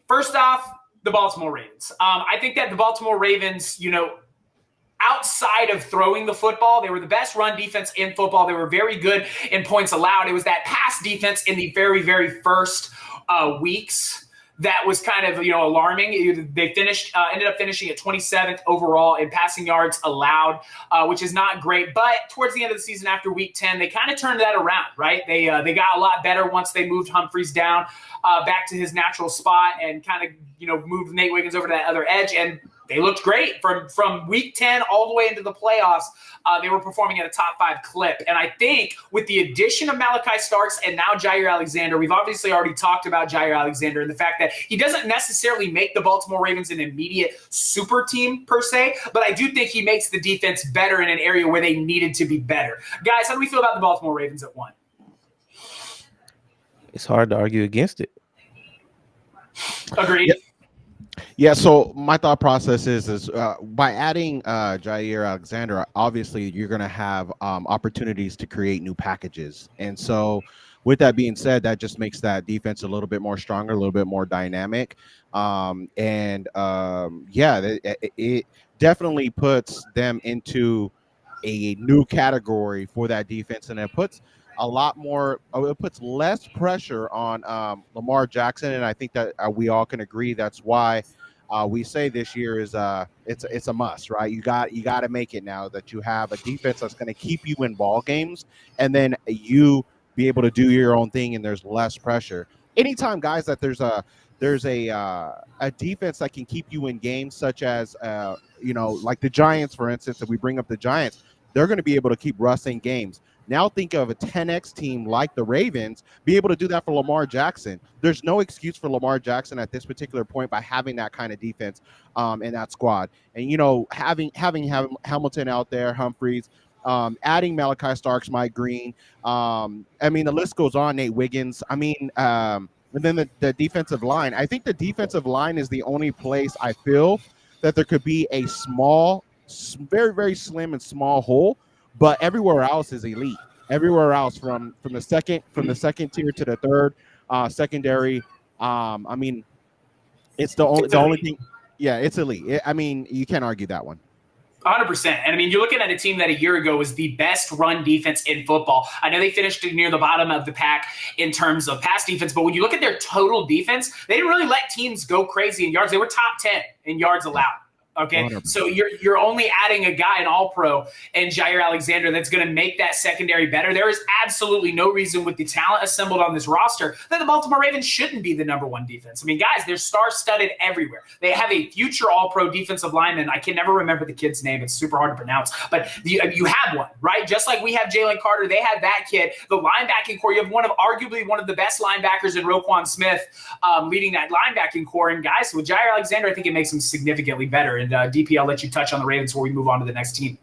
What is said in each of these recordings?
First off, the Baltimore Ravens. I think that the Baltimore Ravens, outside of throwing the football, they were the best run defense in football. They were very good in points allowed. It was that pass defense in the very, very first weeks that was kind of, alarming. They ended up finishing at 27th overall in passing yards allowed, which is not great. But towards the end of the season, after week 10, they kind of turned that around, right? They got a lot better once they moved Humphreys down back to his natural spot and kind of, moved Nate Wiggins over to that other edge. And they looked great from week 10 all the way into the playoffs. They were performing at a top 5 clip. And I think with the addition of Malachi Starks and now Jair Alexander, we've obviously already talked about Jair Alexander and the fact that he doesn't necessarily make the Baltimore Ravens an immediate super team per se, but I do think he makes the defense better in an area where they needed to be better. Guys, how do we feel about the Baltimore Ravens at 1? It's hard to argue against it. Agreed. Yeah, so my thought process is by adding Jair Alexander, obviously you're going to have opportunities to create new packages. And so with that being said, that just makes that defense a little bit more stronger, a little bit more dynamic. It definitely puts them into a new category for that defense. And it puts it puts less pressure on Lamar Jackson. And I think that we all can agree that's why we say this year is it's a must, right? You got to make it now that you have a defense that's going to keep you in ball games, and then you be able to do your own thing, and there's less pressure. Anytime, guys, that there's a defense that can keep you in games, such as like the Giants, for instance. If we bring up the Giants, they're going to be able to keep Russ in games. Now think of a 10X team like the Ravens be able to do that for Lamar Jackson. There's no excuse for Lamar Jackson at this particular point by having that kind of defense in that squad. And, having Hamilton out there, Humphreys, adding Malachi Starks, Mike Green. The list goes on, Nate Wiggins. And then the defensive line. I think the defensive line is the only place I feel that there could be a small, very, very slim and small hole. But everywhere else is elite. Everywhere else, from the second tier to the third secondary. It's the only thing. Yeah, it's elite. You can't argue that one. 100%. And you're looking at a team that a year ago was the best run defense in football. I know they finished near the bottom of the pack in terms of pass defense, but when you look at their total defense, they didn't really let teams go crazy in yards. They were top 10 in yards allowed. Okay, 100%. So you're only adding a guy, an all-pro, and Jair Alexander that's going to make that secondary better. There is absolutely no reason with the talent assembled on this roster that the Baltimore Ravens shouldn't be the number 1 defense. Guys, they're star-studded everywhere. They have a future all-pro defensive lineman. I can never remember the kid's name. It's super hard to pronounce. But you have one, right? Just like we have Jalen Carter, they have that kid. The linebacking core, you have arguably one of the best linebackers in Roquan Smith leading that linebacking core. And guys, with Jair Alexander, I think it makes them significantly better. And DP, I'll let you touch on the Ravens before we move on to the next team.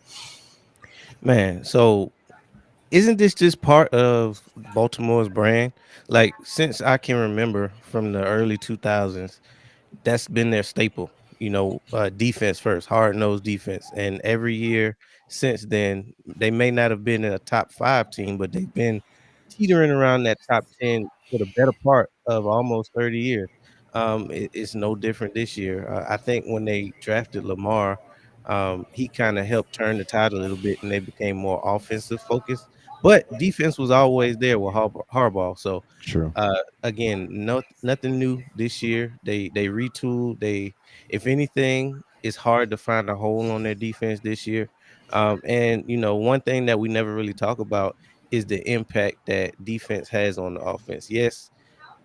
Man, so isn't this just part of Baltimore's brand? Like, since I can remember from the early 2000s, that's been their staple, defense first, hard-nosed defense. And every year since then, they may not have been a top 5 team, but they've been teetering around that top 10 for the better part of almost 30 years. It's no different this year. I think when they drafted Lamar, he kind of helped turn the tide a little bit, and they became more offensive focused. But defense was always there with Harbaugh. So, true. Again, nothing new this year. They retooled. If anything, it's hard to find a hole on their defense this year. One thing that we never really talk about is the impact that defense has on the offense. Yes,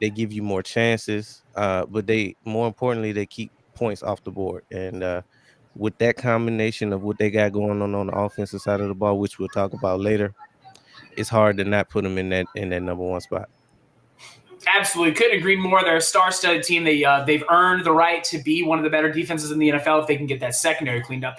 they give you more chances, but more importantly, they keep points off the board. And with that combination of what they got going on the offensive side of the ball, which we'll talk about later, it's hard to not put them in that number 1 spot. Absolutely. Couldn't agree more. They're a star-studded team. They've earned the right to be one of the better defenses in the NFL if they can get that secondary cleaned up.